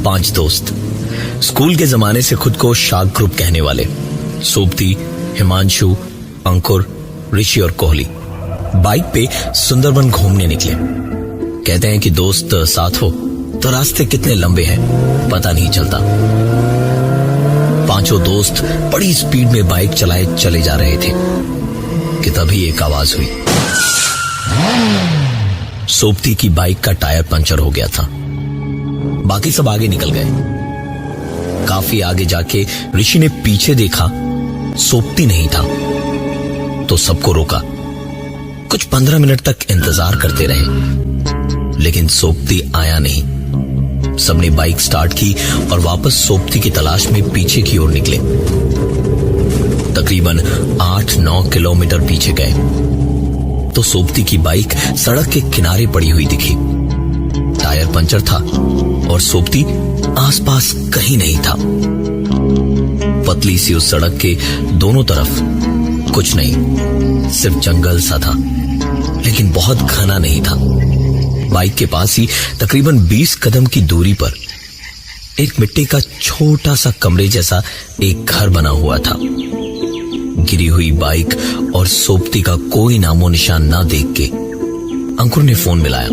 5 दोस्त, स्कूल के जमाने से खुद को शार्क ग्रुप कहने वाले सोबती, हिमांशु, अंकुर, ऋषि और कोहली बाइक पे सुंदरबन घूमने निकले। कहते हैं कि दोस्त साथ हो तो रास्ते कितने लंबे हैं पता नहीं चलता। 5 दोस्त बड़ी स्पीड में बाइक चलाए चले जा रहे थे कि तभी एक आवाज हुई। सोबती की बाइक का टायर पंचर हो गया था। बाकी सब आगे निकल गए। काफी आगे जाके ऋषि ने पीछे देखा, सोबती नहीं था तो सबको रोका। कुछ 15 मिनट तक इंतजार करते रहे लेकिन सोबती आया नहीं। सबने बाइक स्टार्ट की और वापस सोबती की तलाश में पीछे की ओर निकले। तकरीबन 8-9 किलोमीटर पीछे गए तो सोबती की बाइक सड़क के किनारे पड़ी हुई दिखी। टायर पंचर था और सोबती आसपास कहीं नहीं था। पतली सी उस सड़क के दोनों तरफ कुछ नहीं, सिर्फ जंगल सा था, लेकिन बहुत घना नहीं था। बाइक के पास ही तकरीबन 20 कदम की दूरी पर एक मिट्टी का छोटा सा कमरे जैसा एक घर बना हुआ था। गिरी हुई बाइक और सोबती का कोई नामो निशान ना देख के अंकुर ने फोन मिलाया।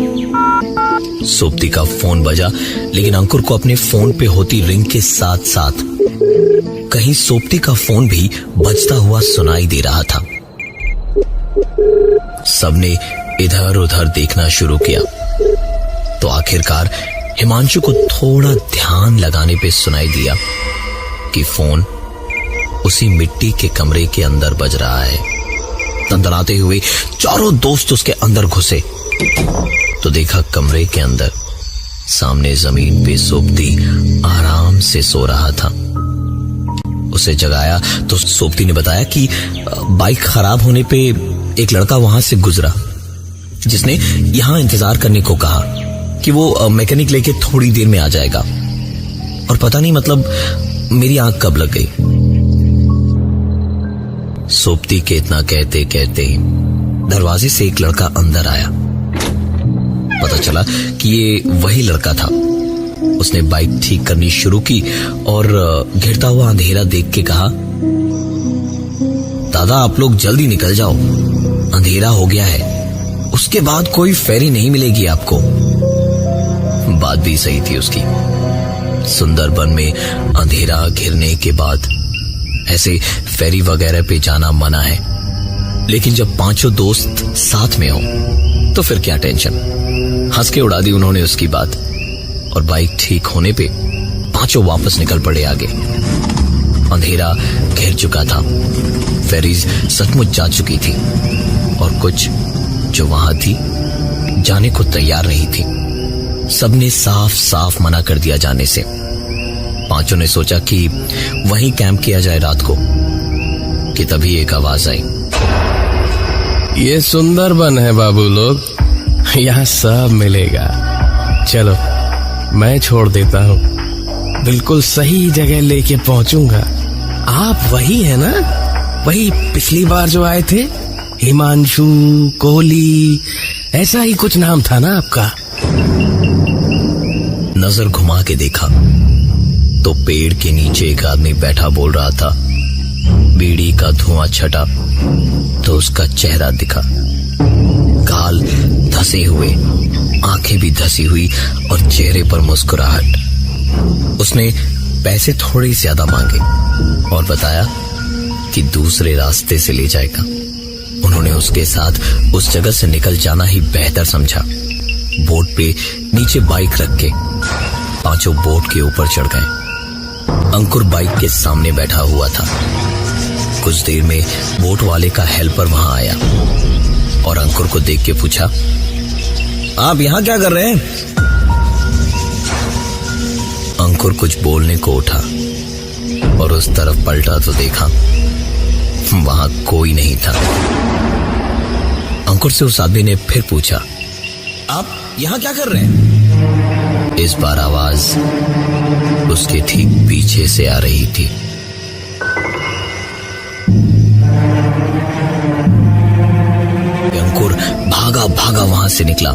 सोबती का फोन बजा, लेकिन अंकुर को अपने फोन पे होती रिंग के साथ साथ कहीं सोबती का फोन भी बजता हुआ सुनाई दे रहा था। सबने इधर उधर देखना शुरू किया तो आखिरकार हिमांशु को थोड़ा ध्यान लगाने पे सुनाई दिया कि फोन उसी मिट्टी के कमरे के अंदर बज रहा है। तंतराते हुए चारों दोस्त उसके अंदर घुसे तो देखा कमरे के अंदर सामने जमीन पे सोबती आराम से सो रहा था। उसे जगाया तो सोबती ने बताया कि बाइक खराब होने पे एक लड़का वहां से गुजरा जिसने यहां इंतजार करने को कहा कि वो मैकेनिक लेके थोड़ी देर में आ जाएगा। और पता नहीं मतलब मेरी आंख कब लग गई। सोबती के इतना कहते कहते दरवाजे से एक लड़का अंदर आया। पता चला कि ये वही लड़का था। उसने बाइक ठीक करनी शुरू की और घिरता हुआ अंधेरा देख के कहा, दादा आप लोग जल्दी निकल जाओ, अंधेरा हो गया है, उसके बाद कोई फेरी नहीं मिलेगी आपको। बात भी सही थी उसकी। सुंदरबन में अंधेरा घिरने के बाद ऐसे फेरी वगैरह पे जाना मना है, लेकिन जब 5 दोस्त साथ में हो तो फिर क्या टेंशन। हंस के उड़ा दी उन्होंने उसकी बात और बाइक ठीक होने पे 5 वापस निकल पड़े आगे। अंधेरा घेर चुका था, फेरीज सचमुच जा चुकी थी और कुछ जो वहां थी जाने को तैयार नहीं थी। सबने साफ साफ मना कर दिया जाने से। 5 ने सोचा कि वहीं कैंप किया जाए रात को कि तभी एक आवाज आई, ये सुंदरबन है बाबू लोग, यहाँ सब मिलेगा। चलो मैं छोड़ देता हूँ, बिल्कुल सही जगह लेके पहुंचूंगा। आप वही है ना, वही पिछली बार जो आए थे, हिमांशु, कोहली, ऐसा ही कुछ नाम था ना आपका। नजर घुमा के देखा तो पेड़ के नीचे एक आदमी बैठा बोल रहा था। बीड़ी का धुआं छटा तो उसका चेहरा दिखा, गाल धसे हुए, आंखें भी धसी हुई और चेहरे पर मुस्कुराहट। उसने पैसे थोड़े ज्यादा मांगे और बताया कि दूसरे रास्ते से ले जाएगा। उन्होंने उसके साथ उस जगह से निकल जाना ही बेहतर समझा। बोट पे नीचे बाइक रख के 5 बोट के ऊपर चढ़ गए। अंकुर बाइक के सामने बैठा हुआ था। कुछ देर में बोट वाले का हेल्पर वहां आया और अंकुर को देख के पूछा, आप यहां क्या कर रहे हैं? अंकुर कुछ बोलने को उठा और उस तरफ पलटा तो देखा वहां कोई नहीं था। अंकुर से उस आदमी ने फिर पूछा, आप यहां क्या कर रहे हैं? इस बार आवाज उसके ठीक पीछे से आ रही थी। अंकुर भागा भागा वहां से निकला।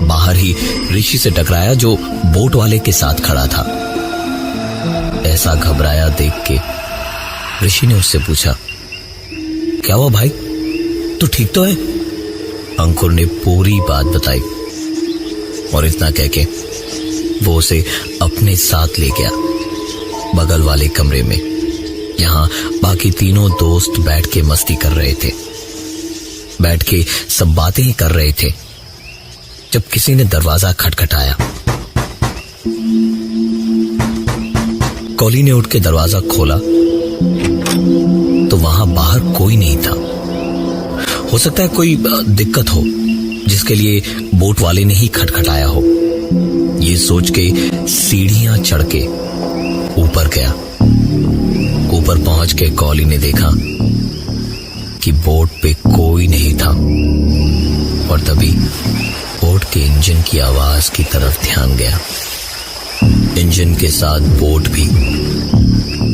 बाहर ही ऋषि से टकराया जो बोट वाले के साथ खड़ा था। ऐसा घबराया देख के ऋषि ने उससे पूछा, क्या हुआ भाई, तू ठीक तो है? अंकुर ने पूरी बात बताई और इतना कह के वो उसे अपने साथ ले गया बगल वाले कमरे में, जहां बाकी तीनों दोस्त बैठ के मस्ती कर रहे थे, बैठ के सब बातें ही कर रहे थे, जब किसी ने दरवाजा खटखटाया। कॉली ने उठ के दरवाजा खोला तो वहां बाहर कोई नहीं था। हो सकता है कोई दिक्कत हो जिसके लिए बोट वाले ने ही खटखटाया हो। ये सोच के सीढ़ियां चढ़ के ऊपर गया। ऊपर पहुंच के कॉली ने देखा कि बोट पे कोई नहीं था और तभी बोट के इंजन की आवाज की तरफ ध्यान गया। इंजन के साथ बोट भी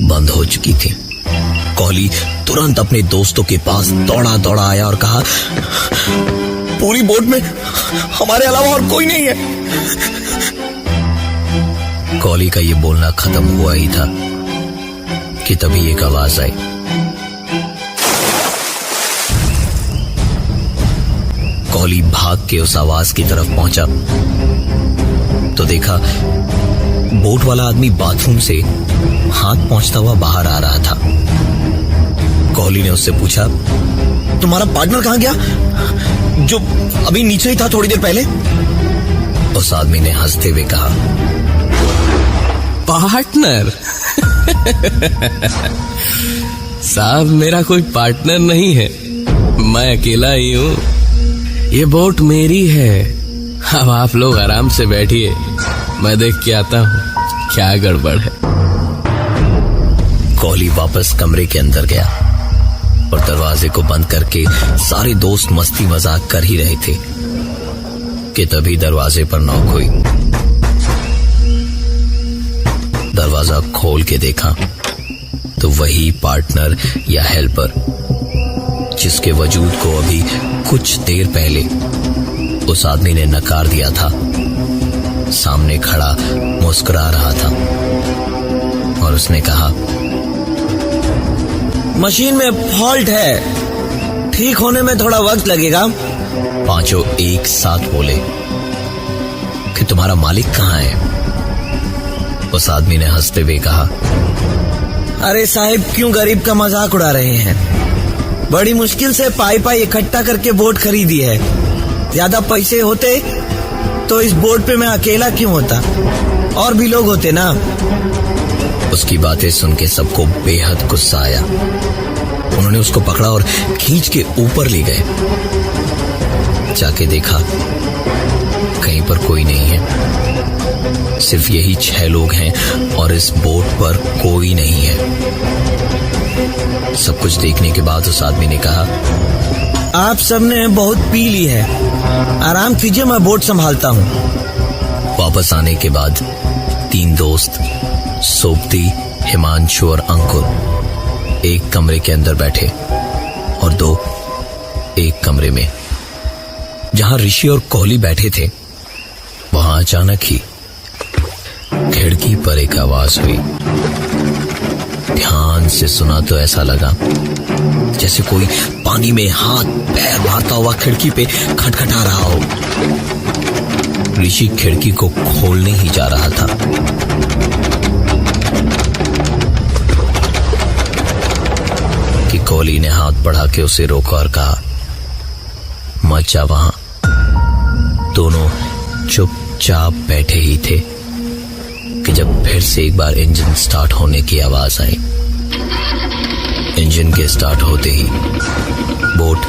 बंद हो चुकी थी। कॉली तुरंत अपने दोस्तों के पास दौड़ा दौड़ा आया और कहा, पूरी बोट में हमारे अलावा और कोई नहीं है। कॉली का ये बोलना खत्म हुआ ही था कि तभी एक आवाज आई। कॉली भाग के उस आवाज की तरफ पहुंचा तो देखा बोट वाला आदमी बाथरूम से हाथ पहुंचता हुआ बाहर आ रहा था। कॉली ने उससे पूछा, तुम्हारा पार्टनर कहां गया, जो अभी नीचे ही था थोड़ी देर पहले? उस आदमी ने हंसते हुए कहा, पार्टनर? साहब, मेरा कोई पार्टनर नहीं है, मैं अकेला ही हूं। ये बोट मेरी है। अब आप लोग आराम से बैठिए, मैं देख के आता हूं क्या गड़बड़ है। कॉली वापस कमरे के अंदर गया और दरवाजे को बंद करके सारे दोस्त मस्ती मजाक कर ही रहे थे कि तभी दरवाजे पर नॉक हुई। दरवाजा खोल के देखा तो वही पार्टनर या हेल्पर जिसके वजूद को अभी कुछ देर पहले उस आदमी ने नकार दिया था, सामने खड़ा मुस्कुरा रहा था और उसने कहा, मशीन में फॉल्ट है, ठीक होने में थोड़ा वक्त लगेगा। पांचों एक साथ बोले कि तुम्हारा मालिक कहां है? उस आदमी ने हंसते हुए कहा, अरे साहिब, क्यों गरीब का मजाक उड़ा रहे हैं? बड़ी मुश्किल से पाई इकट्ठा करके बोट खरीदी है। ज्यादा पैसे होते तो इस बोट पे मैं अकेला क्यों होता, और भी लोग होते ना। उसकी बातें सुन के सबको बेहद गुस्सा आया। उन्होंने उसको पकड़ा और खींच के ऊपर ले गए। जाके देखा कहीं पर कोई नहीं है, सिर्फ यही 6 लोग हैं और इस बोट पर कोई नहीं है। सब कुछ देखने के बाद उस आदमी ने कहा, आप सबने बहुत पी ली है, आराम कीजिए, मैं बोट संभालता हूं। वापस आने के बाद 3 दोस्त सोबती, हिमांशु और अंकुर एक कमरे के अंदर बैठे और 2 एक कमरे में। जहां ऋषि और कोहली बैठे थे वहां अचानक ही खिड़की पर एक आवाज हुई। ध्यान से सुना तो ऐसा लगा जैसे कोई पानी में हाथ पैर मारता हुआ खिड़की पे खटखटा रहा हो। ऋषि खिड़की को खोलने ही जा रहा था कि कोहली ने हाथ बढ़ा के उसे रोका और कहा, मत जा वहां। दोनों चुपचाप बैठे ही थे कि जब फिर से एक बार इंजन स्टार्ट होने की आवाज आई। इंजन के स्टार्ट होते ही बोट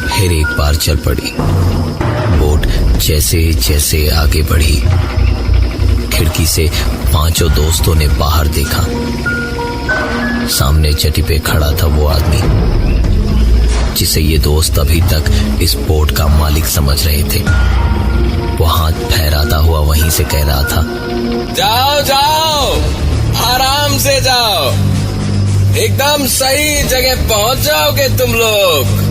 फिर एक बार चल पड़ी। बोट जैसे जैसे आगे बढ़ी, खिड़की से 5 दोस्तों ने बाहर देखा। सामने चटी पे खड़ा था वो आदमी जिसे ये दोस्त अभी तक इस बोट का मालिक समझ रहे थे। वो हाथ फहराता हुआ वहीं से कह रहा था, जाओ जाओ, आराम से जाओ, एकदम सही जगह पहुंच जाओगे तुम लोग।